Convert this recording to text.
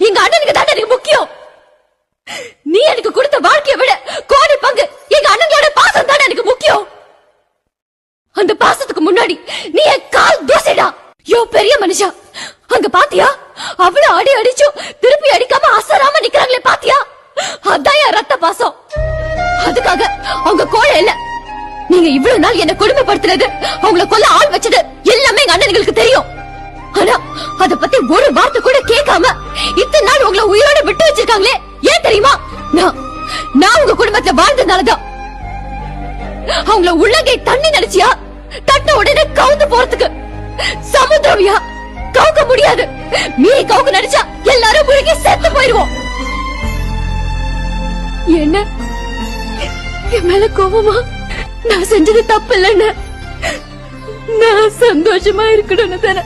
எங்க அண்ணனுக்கு தான் எனக்கு முக்கியம். நீ எனக்கு கொடுத்த வாழ்க்கையை விட கோடி பங்கு எங்க அண்ணனோட பாசம் தான் எனக்கு முக்கியம். அந்த பாசத்துக்கு முன்னாடி நீ என் கால் தூசிடா. யோ பெரிய மனுஷா, அங்க பாத்தியா? அவ்வளவு அடி அடிச்சும் திருப்பி அடிக்காம அசராம நிக்கிறாங்களே பாத்தியா? அதான் என் ரத்த பாசம். அதுக்காக அவங்க கோழை இல்ல. நீங்க இவ்வளவு நாள் என்ன கொடுமைப்படுத்துறது, அவங்கள கொல்ல ஆள் வச்சது எல்லாமே எங்க அண்ணனுங்களுக்கு தெரியும். ஆனா அத பத்தி ஒரு வார்த்தை கூட கேட்காம இத்தனை நாள் உங்களை உயிரோட விட்டு வச்சிருக்காங்களே, ஏன் தெரியுமா? நான் உங்க குடும்பத்துல வாழ்ந்ததுனாலதான். அவங்கள உள்ளங்கை தண்ணி நினைச்சியா தட்ட உடனே கவுந்து போறதுக்கு சமுத்திரவியா கவுக்க முடியாது. மீறி கவுக்க நினைச்சா எல்லாரும் முழுகி செத்து போயிருவோம். என்ன என் மேல கோபமா? நான் செஞ்சது தப்பு இல்லன்னு, நான் சந்தோஷமா இருக்கணும்னு தானே